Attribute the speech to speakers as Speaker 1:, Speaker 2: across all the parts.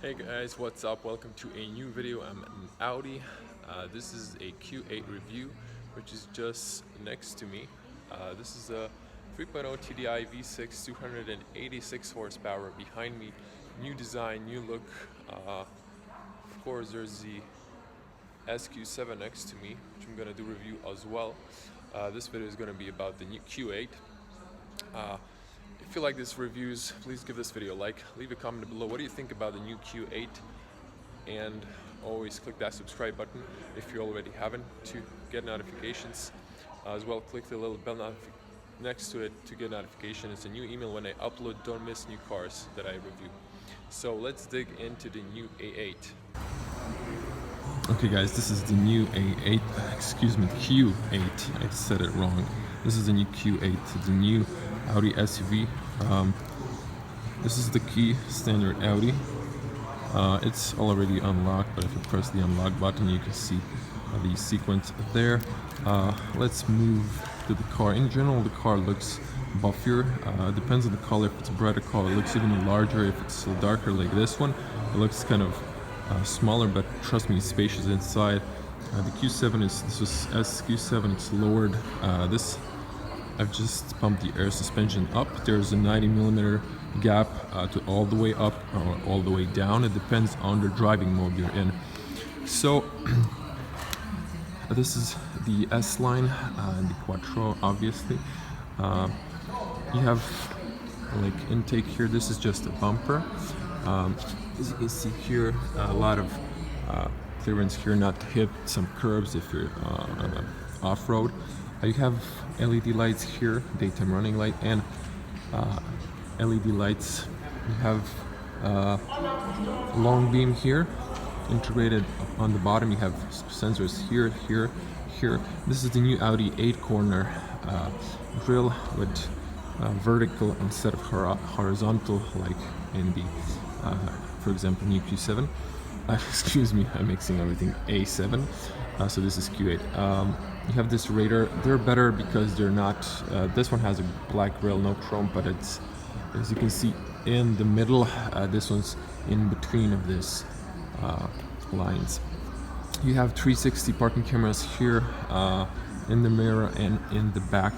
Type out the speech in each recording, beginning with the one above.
Speaker 1: Hey guys, what's up? Welcome to a new video. I'm in Audi. This is a Q8 review, which is just next to me. This is a 3.0 TDI V6, 286 horsepower behind me. New design, new look. Of course, there's the SQ7 next to me, which I'm gonna do review as well. This video is gonna be about the new Q8. If you like these reviews, please give this video a like, leave a comment below. What do you think about the new Q8? And always click that subscribe button if you already haven't to get notifications. As well, click the little bell next to it to get notification. It's a new email when I upload. Don't miss new cars that I review. So let's dig into the new A8.
Speaker 2: Okay guys, this is the new A8, excuse me, Q8, I said it wrong. This is the new Q8, the new Audi SUV. This is the key, standard Audi. It's already unlocked, but if you press the unlock button, you can see the sequence there. Let's move to the car. In general, the car looks buffier. Depends on the color. If it's a brighter color, it looks even larger. If it's darker like this one, it looks kind of smaller, but trust me, it's spacious inside. The Q7 this was SQ7, it's lowered. I've just pumped the air suspension up. There's a 90mm gap to all the way up or all the way down. It depends on the driving mode you're in. So this is the S line and the Quattro, obviously. You have like intake here. This is just a bumper. As you can see here, a lot of clearance here, not to hit some curbs if you're on off-road. You have LED lights here, daytime running light, and LED lights. You have long beam here, integrated on the bottom. You have sensors here, here, here. This is the new Audi 8-corner grille with vertical instead of horizontal, like in the, for example, new Q7. Excuse me, I'm mixing everything. A7. So this is Q8. You have this radar. They're better because they're not. This one has a black grille, no chrome, but it's, as you can see, in the middle. This one's in between of this lines. You have 360 parking cameras here, in the mirror and in the back.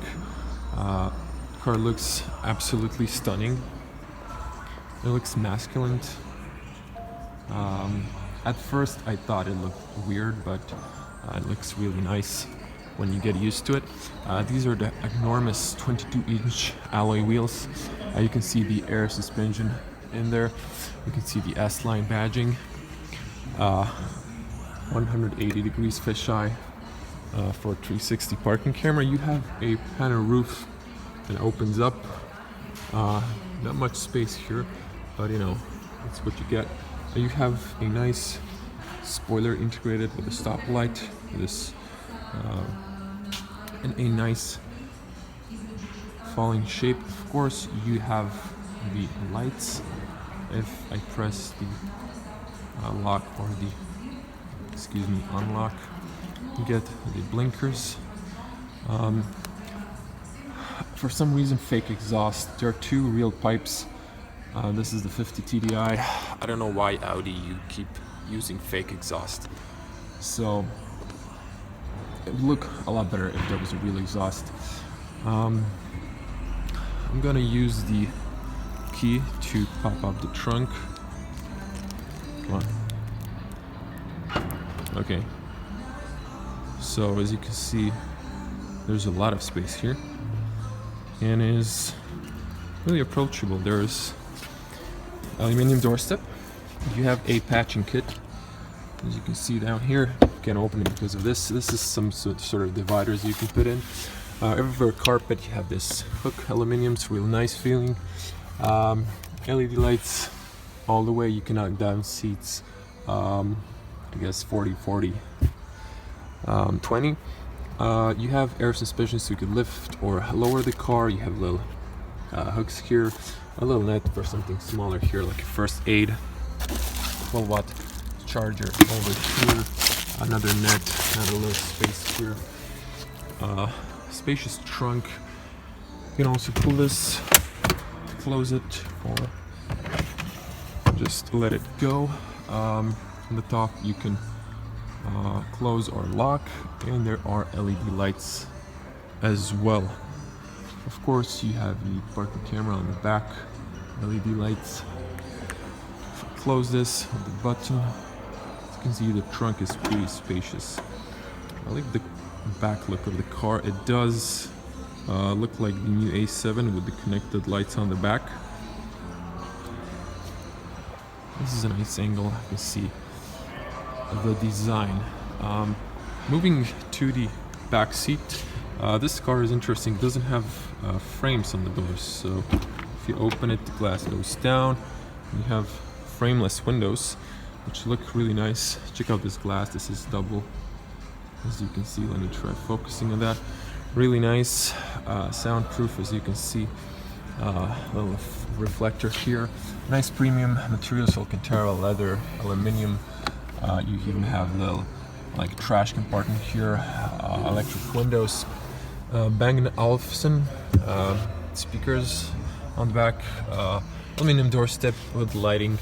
Speaker 2: Car looks absolutely stunning. It looks masculine. At first I thought it looked weird, but it looks really nice when you get used to it. These are the enormous 22-inch alloy wheels. You can see the air suspension in there. You can see the S-line badging. 180 degrees fisheye for a 360 parking camera. You have a panel roof that opens up. Not much space here, but you know, it's what you get. You have a nice spoiler integrated with a stoplight, and a nice falling shape. Of course, you have the lights. If I press the lock or the, unlock, you get the blinkers. For some reason, fake exhaust. There are two real pipes. This is the 50 TDI. I don't know why Audi you keep using fake exhaust. So it would look a lot better if there was a real exhaust. I'm gonna use the key to pop up the trunk. Come on. Okay. So as you can see, there's a lot of space here, and it is really approachable. There's aluminum doorstep. You have a patching kit. As you can see down here, you can't open it because of this. This is some sort of dividers you can put in. Everywhere carpet, you have this hook, aluminum's real nice feeling. LED lights all the way. You can knock down seats. I guess 40, 40, 20. You have air suspension, so you can lift or lower the car. You have little hooks here, a little net for something smaller here, like a first aid. 12-watt charger over here, another net, another little space here. Spacious trunk. You can also pull this, close it, or just let it go. On the top you can close or lock, and there are LED lights as well. Of course, you have the parking camera on the back, LED lights. If I close this with the button, as you can see, the trunk is pretty spacious. I like the back look of the car. It does look like the new A7 with the connected lights on the back. This is a nice angle. You can see the design. Moving to the back seat, this car is interesting. It doesn't have frames on the doors, so if you open it, the glass goes down. You have frameless windows, which look really nice. Check out this glass. This is double, as you can see. Let me try focusing on that. Really nice, soundproof, as you can see. Little reflector here. Nice premium materials: Alcantara, leather, aluminium. You even have little like trash compartment here. Electric windows. Bang & Olufsen speakers on the back. Aluminum doorstep with lighting.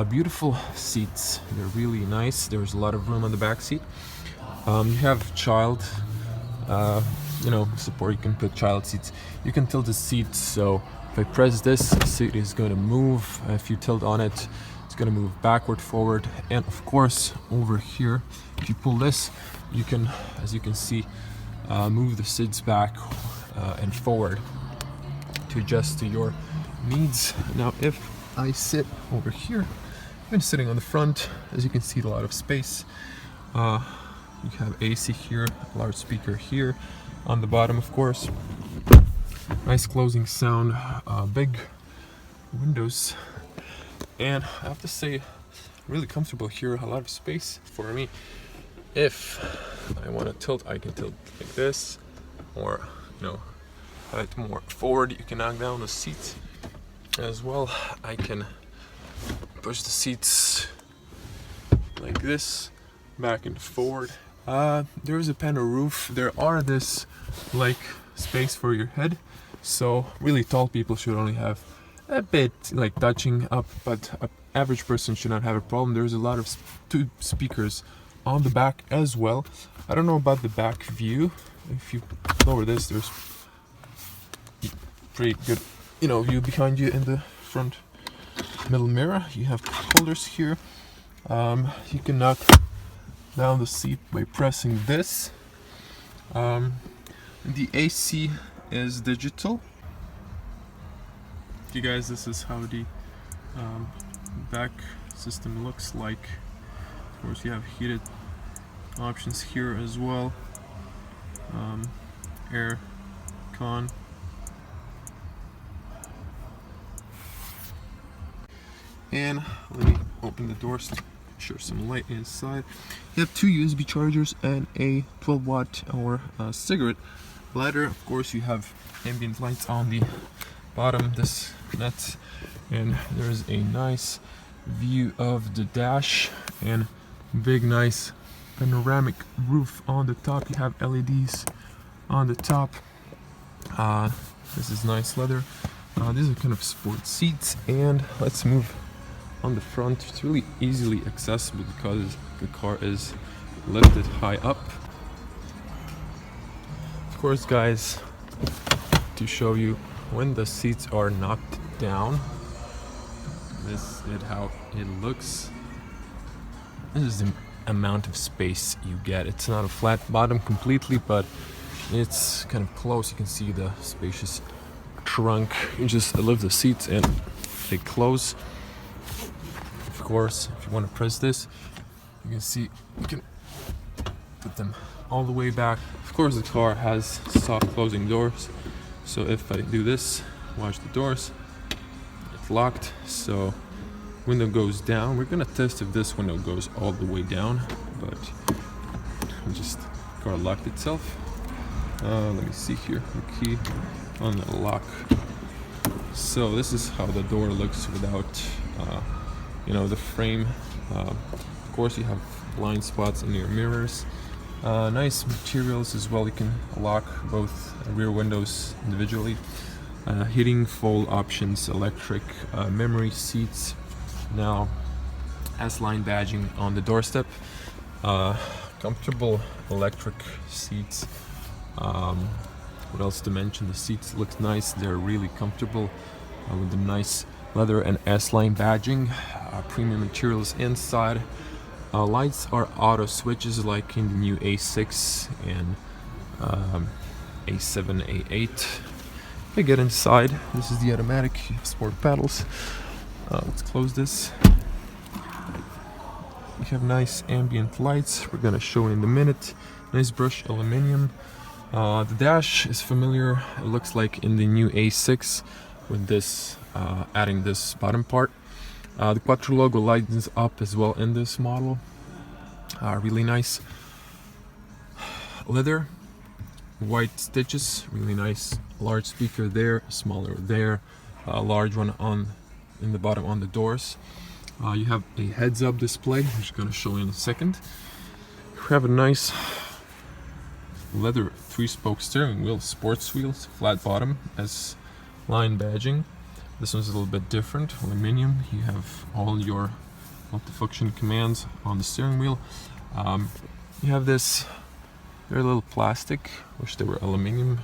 Speaker 2: Beautiful seats. They're really nice. There's a lot of room on the back seat. You have child support. You can put child seats. You can tilt the seat, so if I press this, the seat is going to move. If you tilt on it, it's going to move backward, forward, and of course over here, if you pull this, you can, as you can see, move the seats back and forward to adjust to your needs. Now if I sit over here, I've been sitting on the front, as you can see, a lot of space. You have AC here, a large speaker here on the bottom, of course. Nice closing sound, big windows, and I have to say, really comfortable here. A lot of space for me. If I want to tilt, I can tilt like this, or have it more forward. You can knock down the seats as well. I can push the seats like this, back and forward. There is a panel roof. There are this like space for your head, so really tall people should only have a bit like touching up, but an average person should not have a problem. There's a lot of two speakers on the back as well. I don't know about the back view. If you lower this, there's pretty good view behind you in the front middle mirror. You have holders here. You can knock down the seat by pressing this. The AC is digital. Okay guys, this is how the back system looks like. Of course, you have heated options here as well. Air con. And let me open the doors to show some light inside. You have two USB chargers and a 12-watt-hour cigarette lighter. Of course, you have ambient lights on the bottom, this net, and there's a nice view of the dash and big nice panoramic roof on the top. You have LEDs on the top. This is nice leather. These are kind of sport seats, and let's move on the front. It's really easily accessible because the car is lifted high up. Of course, guys, to show you when the seats are knocked down, this is how it looks. This is the amount of space you get. It's not a flat bottom completely, but it's kind of close. You can see the spacious trunk. You just lift the seats and they close. Of course, if you want to press this, you can see you can put them all the way back. Of course, the car has soft closing doors, so if I do this, watch the doors, it's locked, so window goes down. We're gonna test if this window goes all the way down, but just car locked itself. Let me see here, the key on the lock. So this is how the door looks without the frame. Of course, you have blind spots in your mirrors. Nice materials as well. You can lock both rear windows individually. Heating, fold options, electric, memory seats. Now, S-line badging on the doorstep, comfortable electric seats. What else to mention? The seats look nice, they're really comfortable with the nice leather and S-line badging, premium materials inside. Lights are auto switches like in the new A6 and A7, A8. I get inside. This is the automatic sport pedals. Let's close this. We have nice ambient lights. We're gonna show in a minute. Nice brushed aluminum. The dash is familiar. It looks like in the new A6 with this adding this bottom part. The Quattro logo lightens up as well in this model. Really nice leather, white stitches, really nice. Large speaker there, smaller there, a large one in the bottom on the doors. You have a heads-up display, which I'm going to show in a second. We have a nice leather 3-spoke steering wheel, sports wheels, flat bottom, S-line badging. This one's a little bit different, aluminum. You have all your multifunction commands on the steering wheel. You have this very little plastic, wish they were aluminum.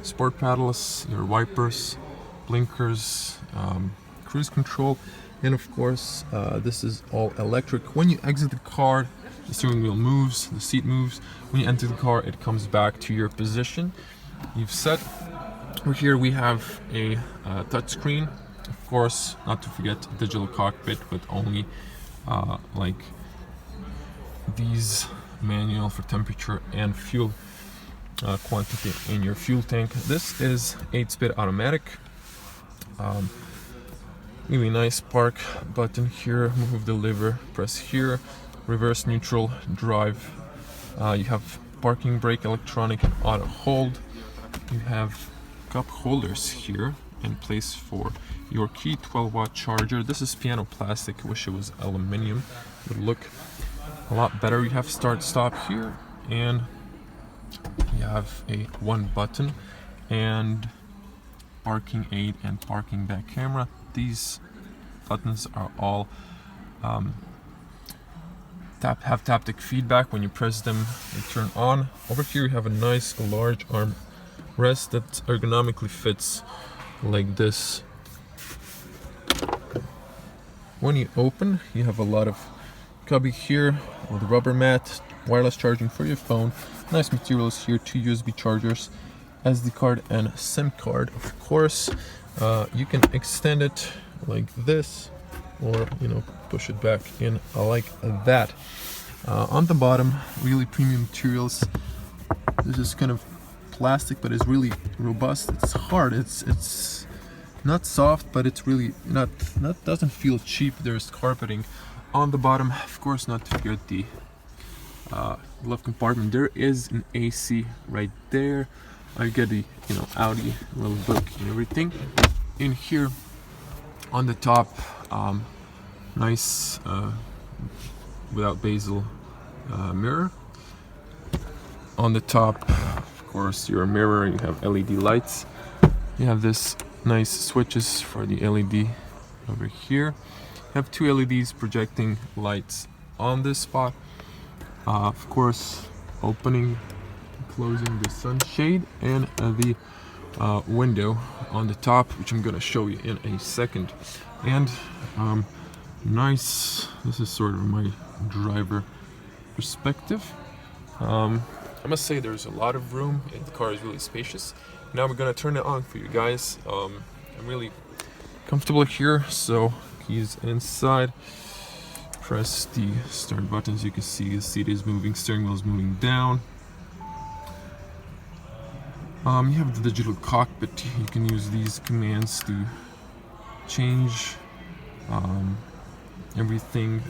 Speaker 2: Sport paddles, your wipers, blinkers, cruise control, and of course this is all electric. When you exit the car, the steering wheel moves, the seat moves. When you enter the car, it comes back to your position you've set. Over here we have a touch screen, of course, not to forget digital cockpit with only like these manual for temperature and fuel quantity in your fuel tank. This is 8-speed automatic. Really nice park button here, move the lever, press here, reverse, neutral, drive. You have parking brake, electronic and auto hold. You have cup holders here in place for your key, 12-watt charger. This is piano plastic, wish it was aluminum, would look a lot better. You have start stop here, and you have a one button and parking aid and parking back camera. These buttons are all have taptic feedback. When you press them, they turn on. Over here you have a nice large arm rest that ergonomically fits like this. When you open, you have a lot of cubby here with a rubber mat, wireless charging for your phone, nice materials here, 2 USB chargers, SD card and SIM card. Of course, you can extend it like this, or push it back in like that. On the bottom, really premium materials. This is kind of plastic, but it's really robust. It's hard. It's not soft, but it's really not doesn't feel cheap. There's carpeting on the bottom, of course, not to forget the glove compartment. There is an AC right there. I get the Audi little book and everything in here. On the top, nice without bezel mirror. On the top, of course, your mirror. You have LED lights. You have this nice switches for the LED over here. You have 2 LEDs projecting lights on this spot. Of course, opening, closing the sunshade, and the window on the top, which I'm gonna show you in a second. And nice, this is sort of my driver perspective. I must say there's a lot of room and the car is really spacious. Now we're gonna turn it on for you guys. I'm really comfortable here, so keys inside. Press the start button. As you can see, the seat is moving, steering wheel is moving down. You have the digital cockpit. You can use these commands to change everything.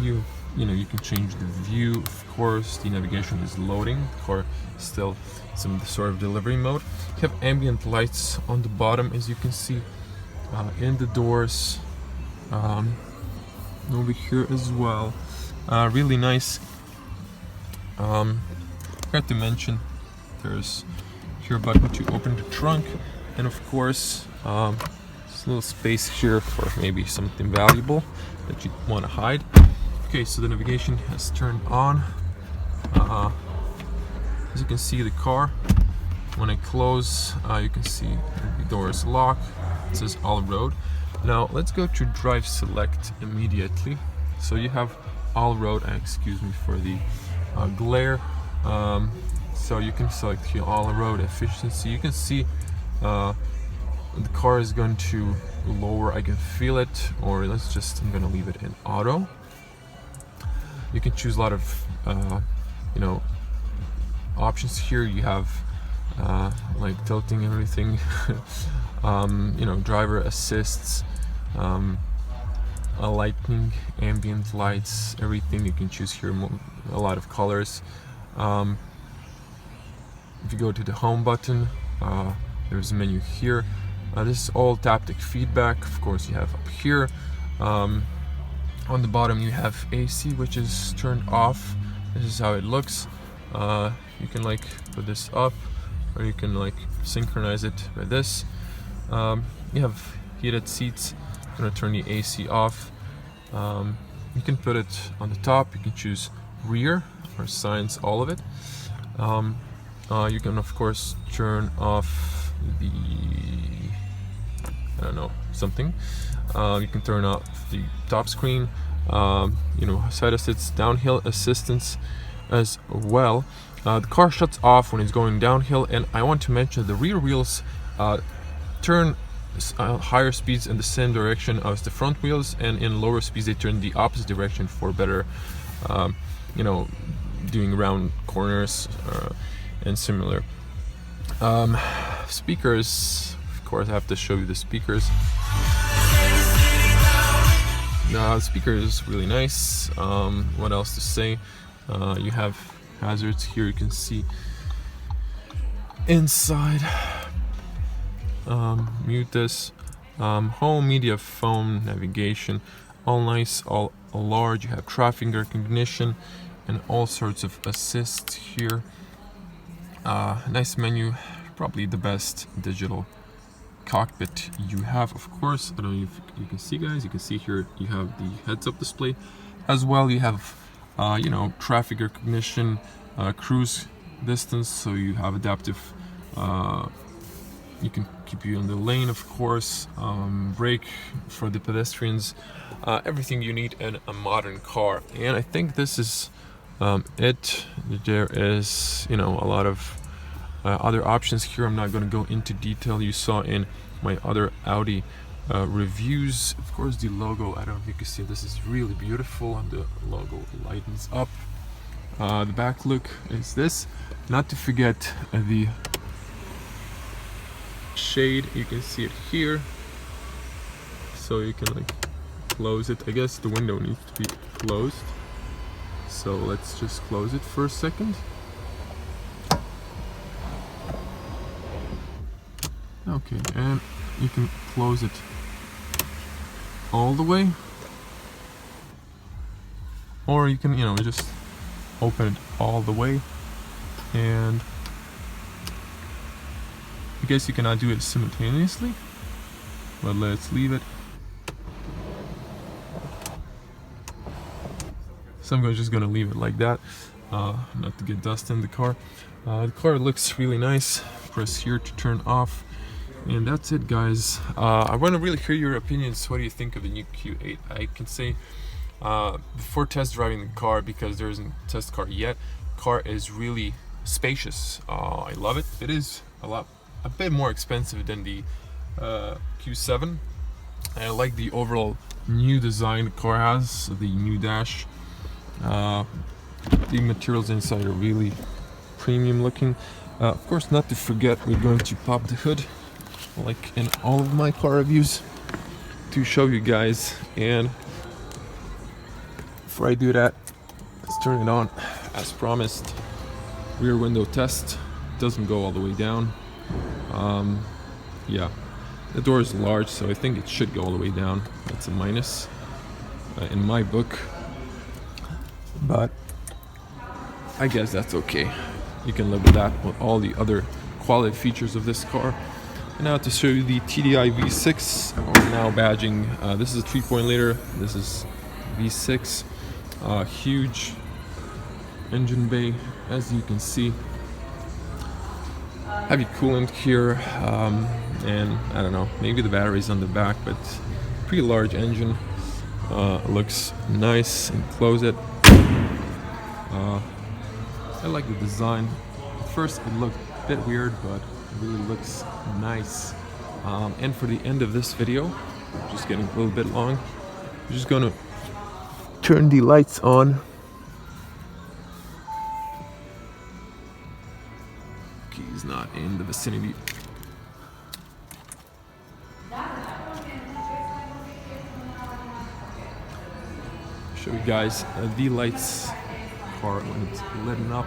Speaker 2: You can change the view. Of course, the navigation is loading. The car is still some sort of delivery mode. You have ambient lights on the bottom, as you can see, in the doors, over here as well. Really nice. Forgot to mention, there's here a button to open the trunk, and of course, There's a little space here for maybe something valuable that you want to hide. Okay, so the navigation has turned on. As you can see, the car, when I close, you can see the door is locked. It says all road. Now let's go to drive select immediately. So you have all road, excuse me for the glare. So you can select here all road efficiency. You can see the car is going to lower, I can feel it, or I'm gonna leave it in auto. You can choose a lot of options here. You have like tilting and everything. Driver assists, lighting, ambient lights, everything you can choose here. A lot of colors. If you go to the home button, there's a menu here. This is all taptic feedback. Of course, you have up here. On the bottom you have AC, which is turned off. This is how it looks. You can like put this up, or you can like synchronize it with this. You have heated seats. I'm gonna turn the AC off. You can put it on the top. You can choose rear or silence all of it. You can of course turn off the something. You can turn off the top screen. Side assist, downhill assistance as well. The car shuts off when it's going downhill, and I want to mention the rear wheels turn higher speeds in the same direction as the front wheels, and in lower speeds they turn the opposite direction for better doing round corners and similar. Speakers, of course I have to show you the speakers. The speaker is really nice. What else to say? You have hazards here, you can see inside. Mute this. Home, media, phone, navigation, all nice, all large. You have traffic recognition and all sorts of assists here. Nice menu, probably the best digital cockpit you have. Of course, I don't know if you can see, guys, you can see here you have the heads-up display as well. You have traffic recognition, cruise distance, so you have adaptive, you can keep you in the lane, of course, brake for the pedestrians, everything you need in a modern car. And I think this is it. There is a lot of other options here. I'm not going to go into detail. You saw in my other Audi reviews. Of course, the logo, I don't know if you can see, this is really beautiful, and the logo lightens up. The back look is this. Not to forget the shade, you can see it here, so you can like close it. I guess the window needs to be closed, so let's just close it for a second. Okay, and you can close it all the way, or you can just open it all the way. And I guess you cannot do it simultaneously, but let's leave it. So I'm just gonna leave it like that, not to get dust in the car. The car looks really nice. Press here to turn off, and that's it, guys. I want to really hear your opinions. What do you think of the new Q8? I can say before test driving the car, because there isn't a test car yet, car is really spacious. I love it. It is a bit more expensive than the Q7. I like the overall new design the car has, the new dash. The materials inside are really premium looking. Of course, not to forget, we're going to pop the hood like in all of my car reviews to show you guys. And before I do that, let's turn it on. As promised, rear window test. Doesn't go all the way down. Yeah, the door is large, so I think it should go all the way down. That's a minus in my book, but I guess that's okay. You can live with that, with all the other quality features of this car.
Speaker 1: And now to show you the TDI V6, or now badging. This is a 3.0 liter. This is V6. Huge engine bay, as you can see. Heavy coolant here, and I don't know, maybe the battery's on the back, but pretty large engine. Looks nice and close it. I like the design. At first it looked a bit weird, but it really looks nice. And for the end of this video, just getting a little bit long, I'm just gonna turn the lights on. He's not in the vicinity. Show you guys the lights car when it's lit up.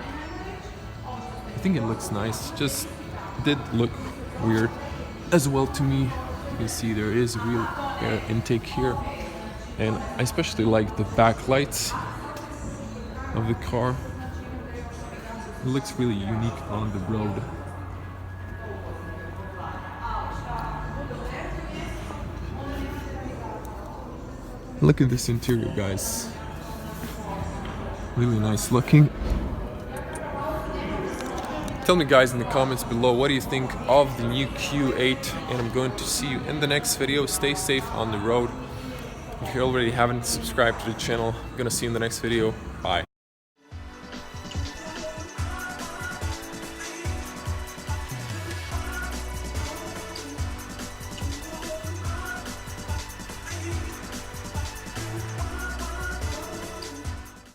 Speaker 1: I think it looks nice. Just did look weird as well to me. You can see there is a real air intake here, and I especially like the back lights of the car. It looks really unique on the road. Look at this interior, guys. Really nice looking. Tell me guys in the comments below, what do you think of the new Q8? And I'm going to see you in the next video. Stay safe on the road. If you already haven't subscribed to the channel, I'm gonna see you in the next video.